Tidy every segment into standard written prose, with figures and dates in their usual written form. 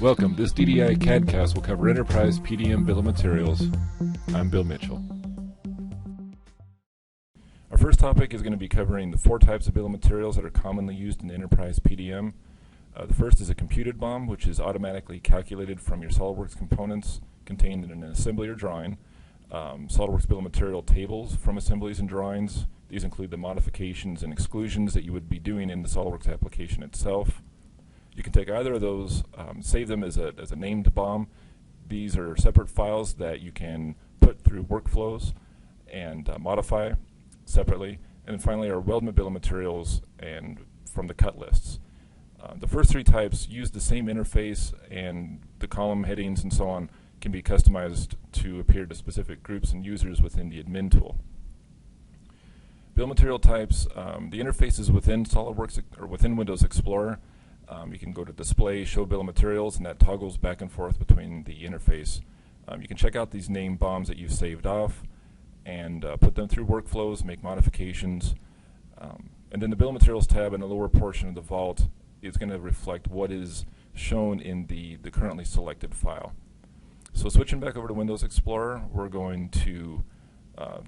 Welcome. This DDI CADcast will cover Enterprise PDM Bill of Materials. I'm Bill Mitchell. Our first topic is going to be covering the four types of bill of materials that are commonly used in Enterprise PDM. The first is a computed BOM, which is automatically calculated from your SolidWorks components contained in an assembly or drawing. SolidWorks bill of material tables from assemblies and drawings. These include the modifications and exclusions that you would be doing in the SolidWorks application itself. You can take either of those, save them as a named BOM. These are separate files that you can put through workflows and modify separately. And then finally, our weldment bill of materials and from the cut lists. The first three types use the same interface, and the column headings and so on can be customized to appear to specific groups and users within the admin tool. Bill of material types, the interface is within SolidWorks or within Windows Explorer. You can go to Display, Show Bill of Materials, and that toggles back and forth between the interface. You can check out these named BOMs that you've saved off and put them through workflows, make modifications. And then the Bill of Materials tab in the lower portion of the vault is going to reflect what is shown in the currently selected file. So switching back over to Windows Explorer, we're going to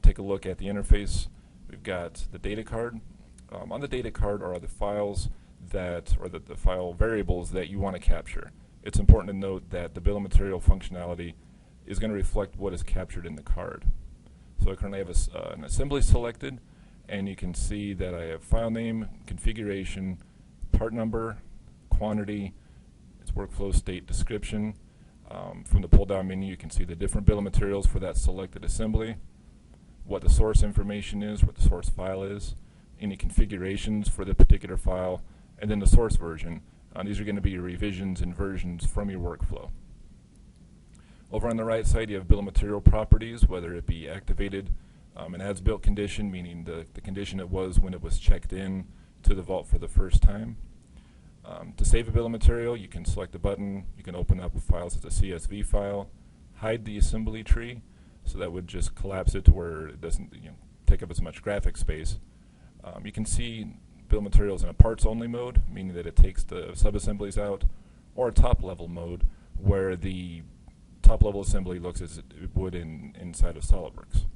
take a look at the interface. We've got the data card. On the data card are the files the file variables that you want to capture. It's important to note that the bill of material functionality is going to reflect what is captured in the card. So I currently have an assembly selected, and you can see that I have file name, configuration, part number, quantity, its workflow state description. From the pull-down menu, you can see the different bill of materials for that selected assembly, what the source information is, what the source file is, any configurations for the particular file, and then the source version. These are going to be your revisions and versions from your workflow. Over on the right side, you have bill of material properties, whether it be activated, an as-built condition, meaning the condition it was when it was checked in to the vault for the first time. To save a bill of material, you can select a button. You can open up files as a CSV file, hide the assembly tree, so that would just collapse it to where it doesn't take up as much graphic space. You can see bill of materials in a parts-only mode, meaning that it takes the sub-assemblies out, or a top-level mode, where the top-level assembly looks as it would inside of SolidWorks.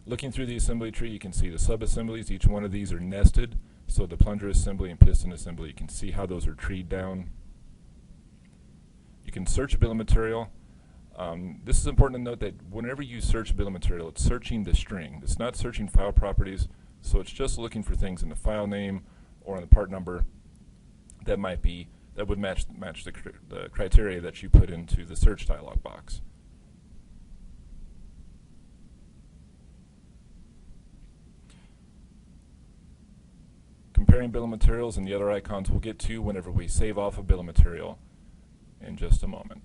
Looking through the assembly tree, you can see the sub-assemblies. Each one of these are nested, so the plunger assembly and piston assembly, you can see how those are treed down. You can search a bill of material. This is important to note that whenever you search a bill of material, it's searching the string. It's not searching file properties, so it's just looking for things in the file name or in the part number that would match the criteria that you put into the search dialog box. Comparing bill of materials and the other icons we'll get to whenever we save off a bill of material in just a moment.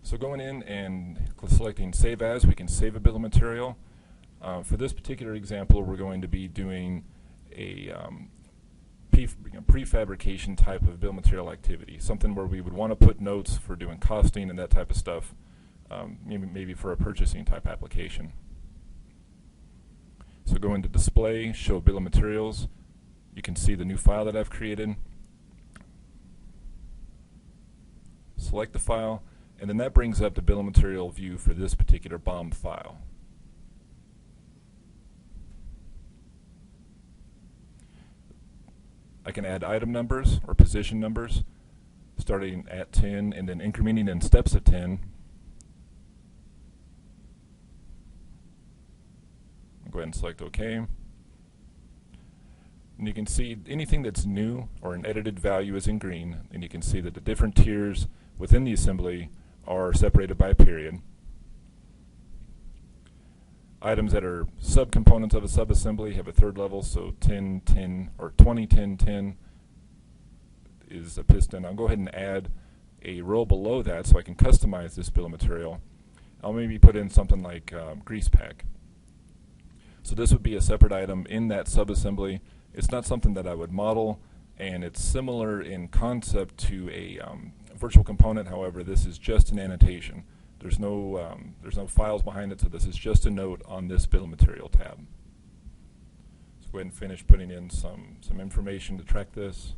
So going in and selecting Save As, we can save a bill of material. For this particular example, we're going to be doing a prefabrication type of bill of material activity, something where we would want to put notes for doing costing and that type of stuff, maybe for a purchasing type application. So go into Display, Show Bill of Materials. You can see the new file that I've created. Select the file, and then that brings up the bill of material view for this particular BOM file. I can add item numbers or position numbers starting at 10 and then incrementing in steps of 10. I'll go ahead and select OK. And you can see anything that's new or an edited value is in green, and you can see that the different tiers within the assembly are separated by a period. Items that are subcomponents of a subassembly have a third level, so 10, 10, or 20, 10, 10 is a piston. I'll go ahead and add a row below that so I can customize this bill of material. I'll maybe put in something like grease pack. So this would be a separate item in that subassembly. It's not something that I would model, and it's similar in concept to a virtual component. However, this is just an annotation. There's no files behind it, so this is just a note on this bill of material tab. Let's go ahead and finish putting in some information to track this.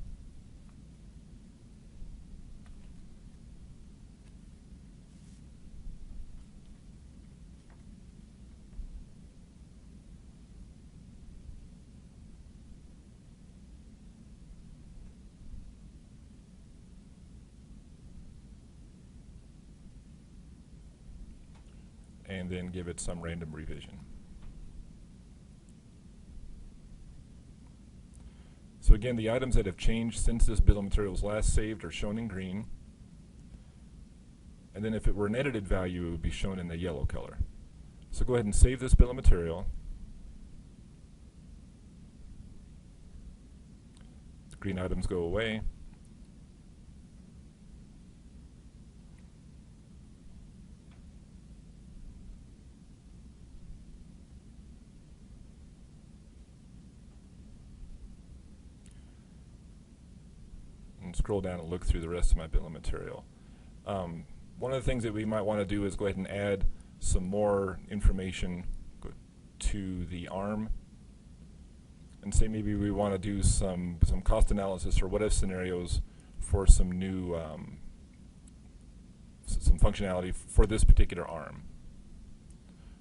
And then give it some random revision. So again, the items that have changed since this bill of materials last saved are shown in green. And then if it were an edited value, it would be shown in the yellow color. So go ahead and save this bill of material. The green items go away. And scroll down and look through the rest of my bill of material. One of the things that we might want to do is go ahead and add some more information to the ARM, and say maybe we want to do some cost analysis or what if scenarios for some new some functionality for this particular ARM.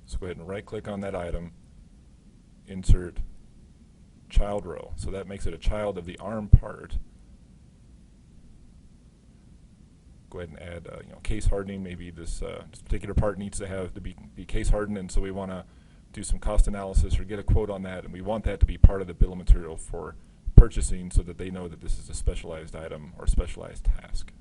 So go ahead and right click on that item, insert child row. So that makes it a child of the ARM part. Go ahead and add case hardening. Maybe this particular part needs to be case hardened, and so we want to do some cost analysis or get a quote on that, and we want that to be part of the bill of material for purchasing so that they know that this is a specialized item or specialized task.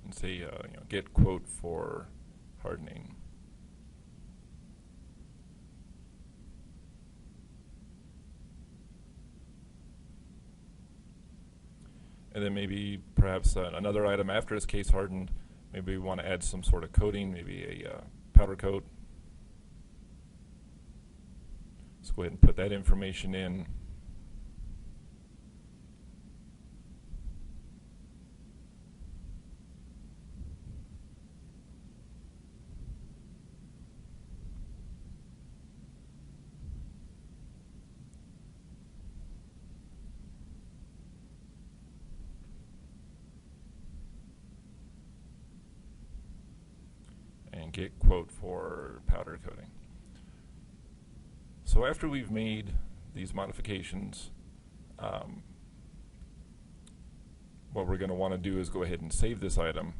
And say get quote for hardening. And then maybe perhaps another item after it's case hardened, maybe we want to add some sort of coating, maybe a powder coat. Let's go ahead and put that information in. And get quote for powder coating. So after we've made these modifications, what we're going to want to do is go ahead and save this item.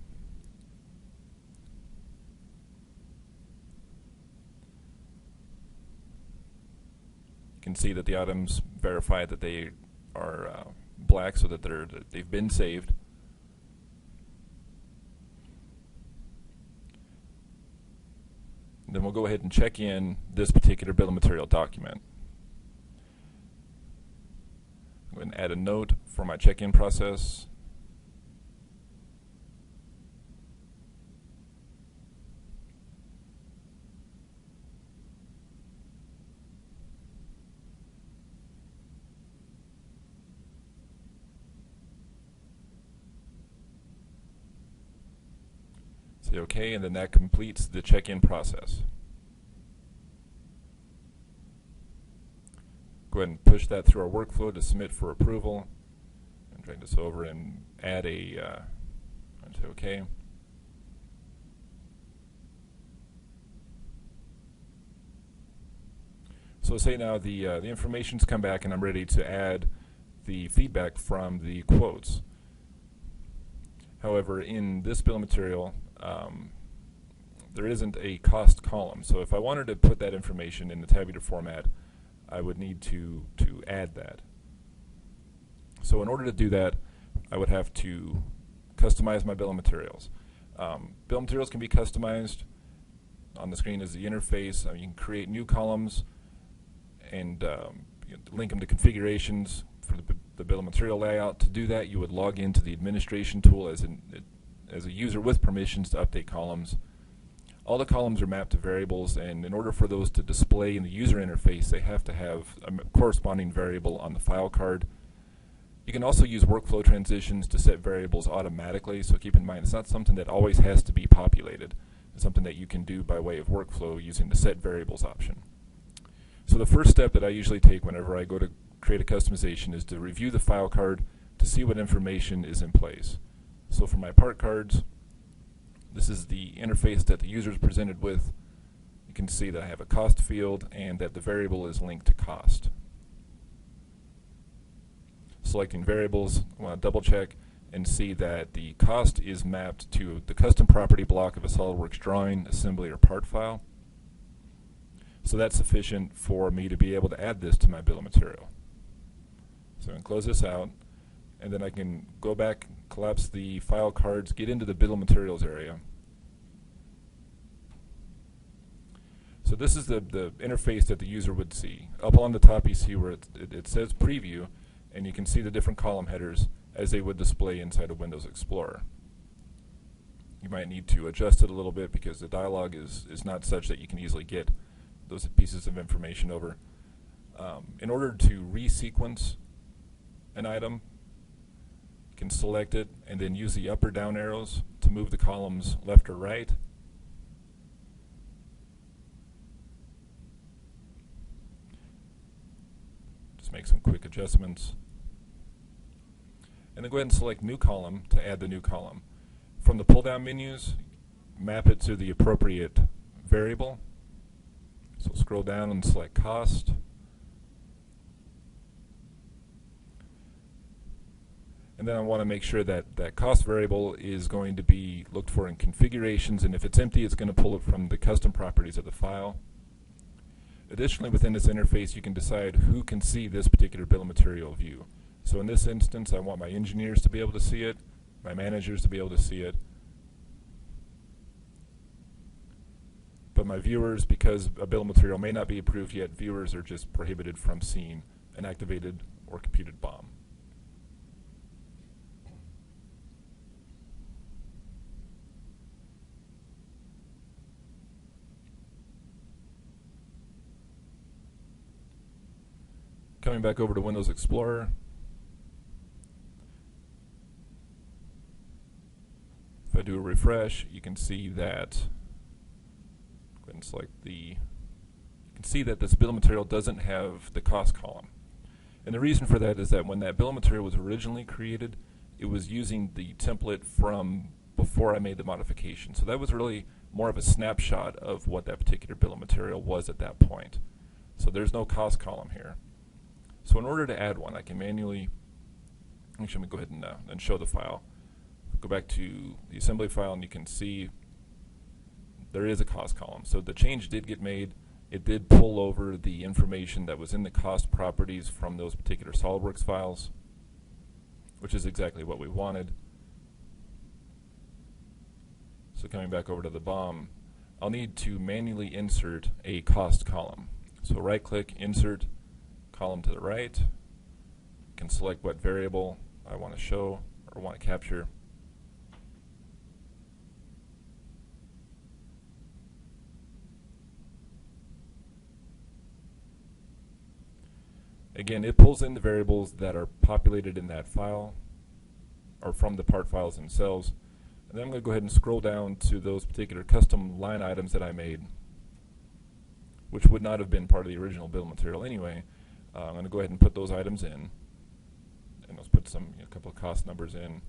You can see that the items verify that they are black, so that they've been saved. Then we'll go ahead and check in this particular bill of material document. I'm going to add a note for my check-in process. Say OK, and then that completes the check-in process. Go ahead and push that through our workflow to submit for approval. And drag this over and add and say OK. So say now the information's come back and I'm ready to add the feedback from the quotes. However, in this bill of material, there isn't a cost column. So if I wanted to put that information in the tabular format, I would need to add that. So in order to do that, I would have to customize my bill of materials. Bill of materials can be customized. On the screen is the interface. You can create new columns and link them to configurations the bill of material layout. To do that, you would log into the administration tool as a user with permissions to update columns. All the columns are mapped to variables, and in order for those to display in the user interface, they have to have a corresponding variable on the file card. You can also use workflow transitions to set variables automatically, so keep in mind it's not something that always has to be populated. It's something that you can do by way of workflow using the set variables option. So the first step that I usually take whenever I go to create a customization is to review the file card to see what information is in place. So for my part cards, this is the interface that the user is presented with. You can see that I have a cost field and that the variable is linked to cost. Selecting variables, I want to double check and see that the cost is mapped to the custom property block of a SolidWorks drawing, assembly, or part file. So that's sufficient for me to be able to add this to my bill of material. So I can close this out, and then I can go back, collapse the file cards, get into the bill of materials area. So this is the interface that the user would see. Up on the top you see where it says preview, and you can see the different column headers as they would display inside of Windows Explorer. You might need to adjust it a little bit because the dialog is not such that you can easily get those pieces of information over. In order to resequence an item, you can select it and then use the up or down arrows to move the columns left or right. Just make some quick adjustments. And then go ahead and select New Column to add the new column. From the pull-down menus, map it to the appropriate variable. So scroll down and select Cost. And then I want to make sure that that cost variable is going to be looked for in configurations, and if it's empty, it's going to pull it from the custom properties of the file. Additionally, within this interface, you can decide who can see this particular bill of material view. So in this instance, I want my engineers to be able to see it, my managers to be able to see it, but my viewers, because a bill of material may not be approved yet, viewers are just prohibited from seeing an activated or computed BOM. Coming back over to Windows Explorer, if I do a refresh, you can see that, go ahead and select you can see that this bill of material doesn't have the cost column. And the reason for that is that when that bill of material was originally created, it was using the template from before I made the modification. So that was really more of a snapshot of what that particular bill of material was at that point. So there's no cost column here. So in order to add one, I can manually, actually let me go ahead and show the file. Go back to the assembly file and you can see there is a cost column. So the change did get made. It did pull over the information that was in the cost properties from those particular SolidWorks files, which is exactly what we wanted. So coming back over to the BOM, I'll need to manually insert a cost column. So right click, insert, column to the right, can select what variable I want to show or want to capture. Again, it pulls in the variables that are populated in that file or from the part files themselves. And then I'm going to go ahead and scroll down to those particular custom line items that I made, which would not have been part of the original bill of material anyway. I'm going to go ahead and put those items in, and let's put a couple of cost numbers in.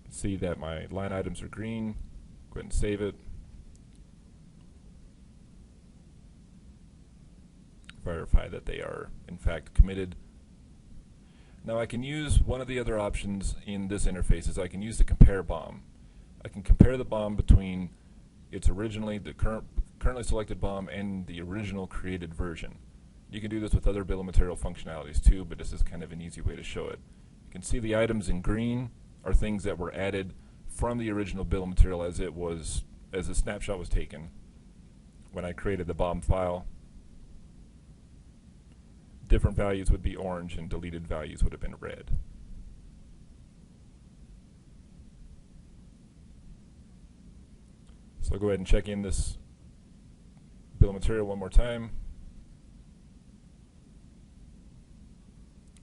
See that my line items are green. Go ahead and save it. Verify that they are in fact committed. Now I can use one of the other options in this interface is I can use the compare BOM. I can compare the BOM between its currently selected BOM and the original created version. You can do this with other bill of material functionalities too, but this is kind of an easy way to show it. You can see the items in green are things that were added from the original bill of material as the snapshot was taken when I created the BOM file. Different values would be orange and deleted values would have been red. So I'll go ahead and check in this bill of material one more time.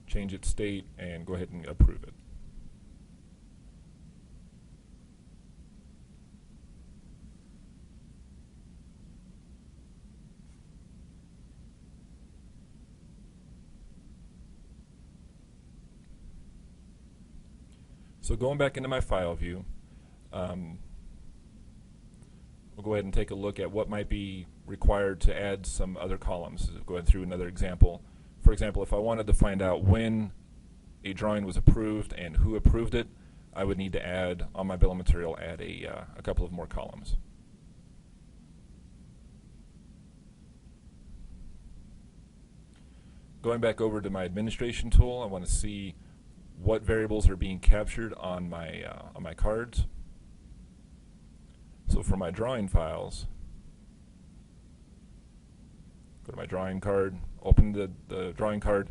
Change its state and go ahead and approve it. So going back into my file view, we'll go ahead and take a look at what might be required to add some other columns. Go ahead through another example. For example, if I wanted to find out when a drawing was approved and who approved it, I would need to add, on my bill of material, add a couple of more columns. Going back over to my administration tool, I want to see what variables are being captured on my cards. So for my drawing files, go to my drawing card, open the drawing card,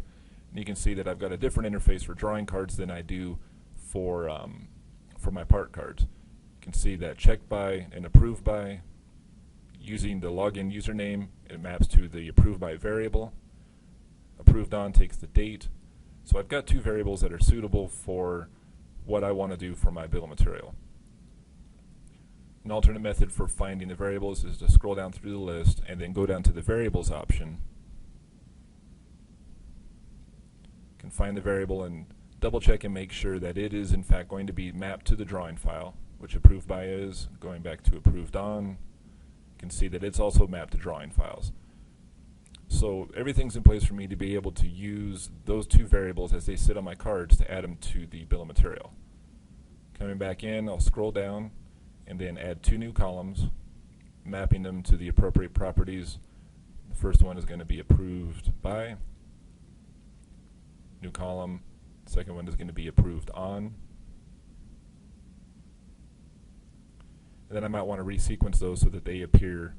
and you can see that I've got a different interface for drawing cards than I do for my part cards. You can see that checked by and approved by, using the login username, it maps to the approved by variable. Approved on takes the date. So I've got two variables that are suitable for what I want to do for my bill of material. An alternate method for finding the variables is to scroll down through the list and then go down to the variables option. You can find the variable and double check and make sure that it is in fact going to be mapped to the drawing file, which approved by is. Going back to approved on, you can see that it's also mapped to drawing files. So everything's in place for me to be able to use those two variables as they sit on my cards to add them to the bill of material. Coming back in, I'll scroll down and then add two new columns, mapping them to the appropriate properties. The first one is going to be approved by. New column. The second one is going to be approved on. And then I might want to resequence those so that they appear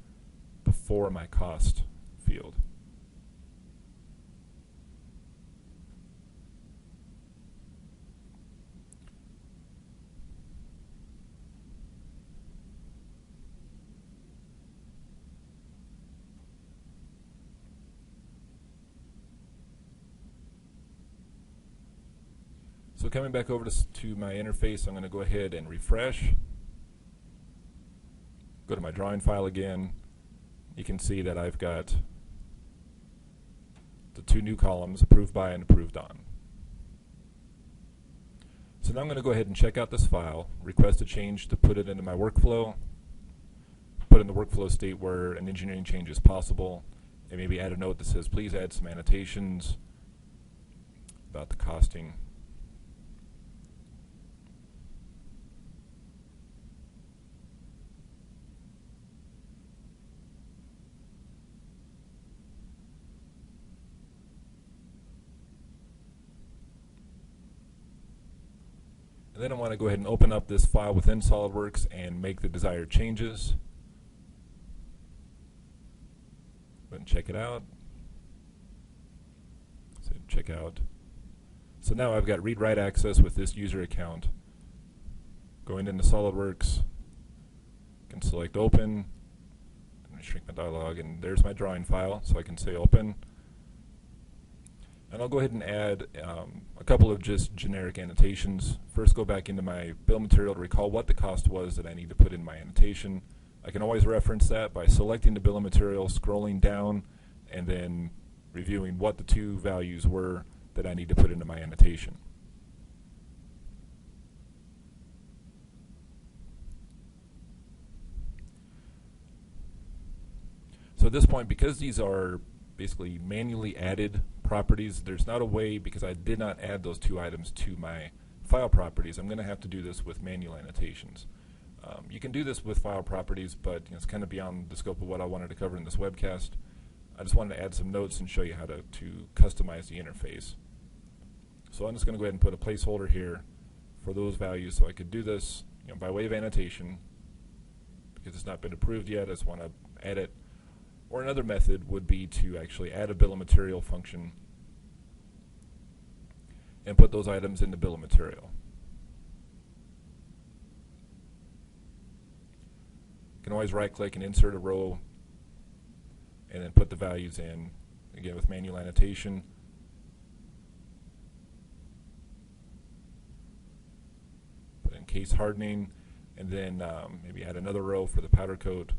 before my cost field. So coming back over to my interface, I'm going to go ahead and refresh. Go to my drawing file again. You can see that I've got the two new columns, approved by and approved on. So now I'm going to go ahead and check out this file, request a change to put it into my workflow, put in the workflow state where an engineering change is possible, and maybe add a note that says, please add some annotations about the costing. And then I want to go ahead and open up this file within SolidWorks and make the desired changes. Go ahead and check it out. So check out. So now I've got read-write access with this user account. Going into SolidWorks, I can select open, and shrink my dialog, and there's my drawing file, so I can say open. And I'll go ahead and add a couple of just generic annotations. First, go back into my bill of material to recall what the cost was that I need to put in my annotation. I can always reference that by selecting the bill of material, scrolling down, and then reviewing what the two values were that I need to put into my annotation. So at this point, because these are basically manually added properties, there's not a way, because I did not add those two items to my file properties, I'm going to have to do this with manual annotations. You can do this with file properties, but it's kind of beyond the scope of what I wanted to cover in this webcast. I just wanted to add some notes and show you how to customize the interface. So I'm just going to go ahead and put a placeholder here for those values, so I could do this by way of annotation. Because it's not been approved yet, I just want to add it. Or another method would be to actually add a bill of material function and put those items in the bill of material. You can always right-click and insert a row and then put the values in, again with manual annotation. Put in case hardening, and then maybe add another row for the powder coat.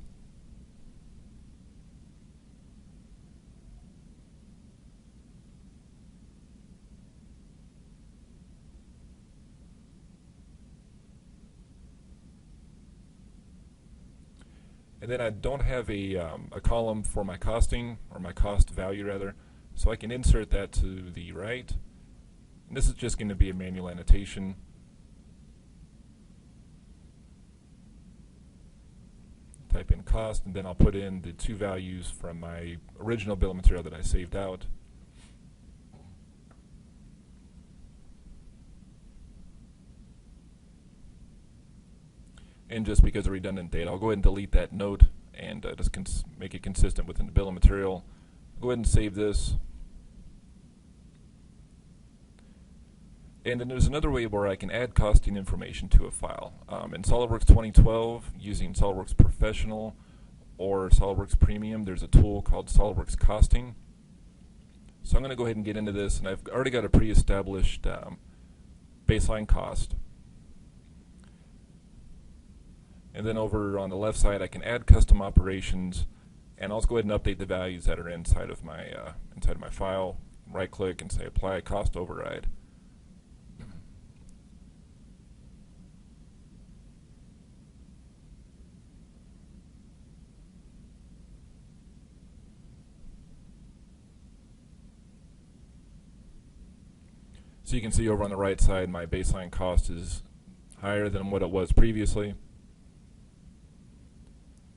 And then I don't have a column for my costing, or my cost value rather, so I can insert that to the right. And this is just going to be a manual annotation. Type in cost, and then I'll put in the two values from my original bill of material that I saved out. And just because of redundant data, I'll go ahead and delete that note and just make it consistent within the bill of material. Go ahead and save this. And then there's another way where I can add costing information to a file. In SolidWorks 2012, using SolidWorks Professional or SolidWorks Premium, there's a tool called SolidWorks Costing. So I'm going to go ahead and get into this, and I've already got a pre-established baseline cost. And then over on the left side, I can add custom operations, and I'll just go ahead and update the values that are inside of my file. Right-click and say Apply Cost Override. So you can see over on the right side, my baseline cost is higher than what it was previously.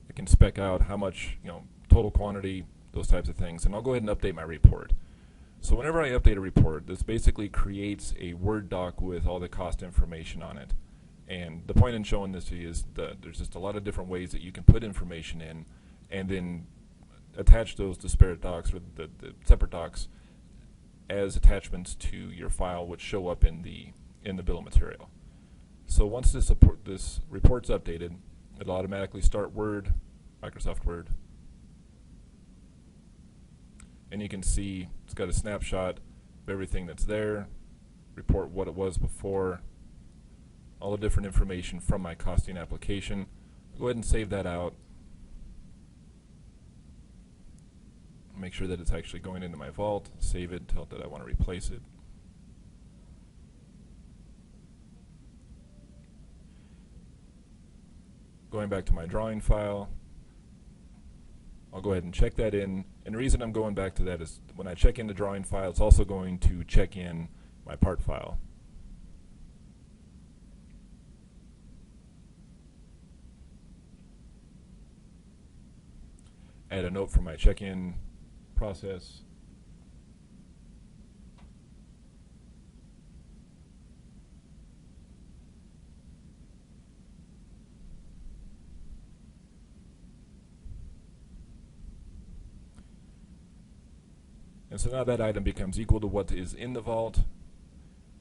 I can spec out how much, total quantity, those types of things, and I'll go ahead and update my report. So whenever I update a report, this basically creates a Word doc with all the cost information on it. And the point in showing this to you is that there's just a lot of different ways that you can put information in and then attach those disparate docs, or the separate docs, as attachments to your file, which show up in the bill of material. So once this report's updated, it'll automatically start Word, Microsoft Word, and you can see it's got a snapshot of everything that's there, report what it was before, all the different information from my costing application. Go ahead and save that out. Make sure that it's actually going into my vault, save it, tell it that I want to replace it. Going back to my drawing file, I'll go ahead and check that in. And the reason I'm going back to that is when I check in the drawing file, it's also going to check in my part file. Add a note for my check-in process. And so now that item becomes equal to what is in the vault,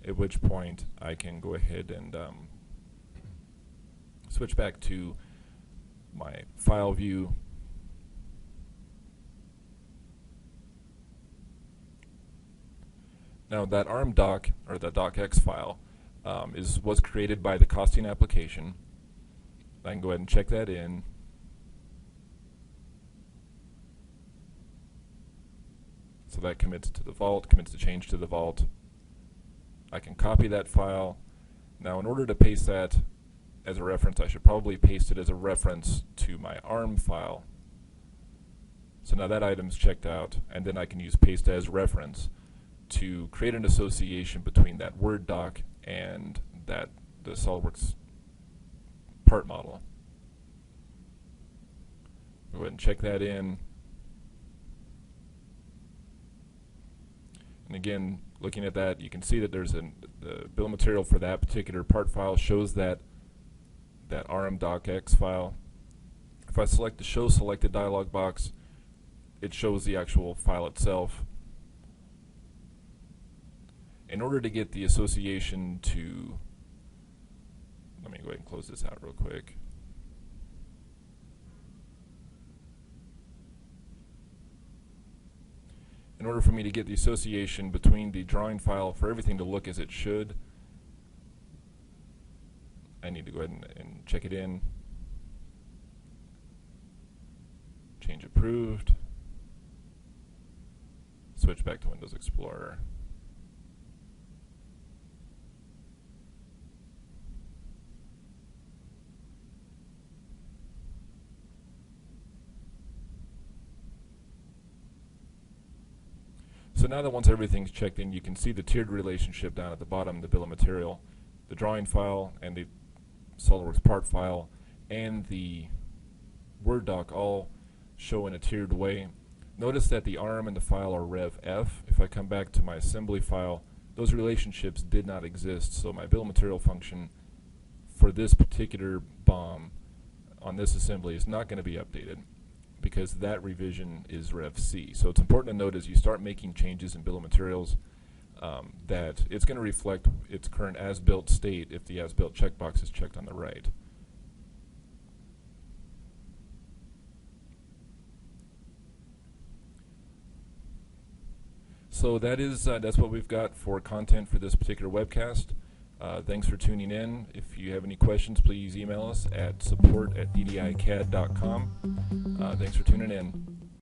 at which point I can go ahead and switch back to my file view. Now that ARM doc, or the docx file, was created by the costing application. I can go ahead and check that in. So that commits to the vault, commits the change to the vault. I can copy that file. Now in order to paste that as a reference, I should probably paste it as a reference to my ARM file. So now that item's checked out, and then I can use paste as reference to create an association between that Word doc and the SolidWorks part model. Go ahead and check that in. And again, looking at that, you can see that there's the bill of material for that particular part file shows that rm.docx file. If I select the Show Selected dialog box, it shows the actual file itself. In order to get the association to, let me go ahead and close this out real quick. In order for me to get the association between the drawing file for everything to look as it should, I need to go ahead and check it in. Change approved. Switch back to Windows Explorer. So now that once everything's checked in, you can see the tiered relationship down at the bottom, the bill of material, the drawing file, and the SolidWorks part file, and the Word doc all show in a tiered way. Notice that the ARM and the file are rev F. If I come back to my assembly file, those relationships did not exist, so my bill of material function for this particular BOM on this assembly is not going to be updated, because that revision is rev C. So it's important to note as you start making changes in bill of materials that it's going to reflect its current as-built state if the as-built checkbox is checked on the right. So that's what we've got for content for this particular webcast. Thanks for tuning in. If you have any questions, please email us at support@ddicad.com. Thanks for tuning in.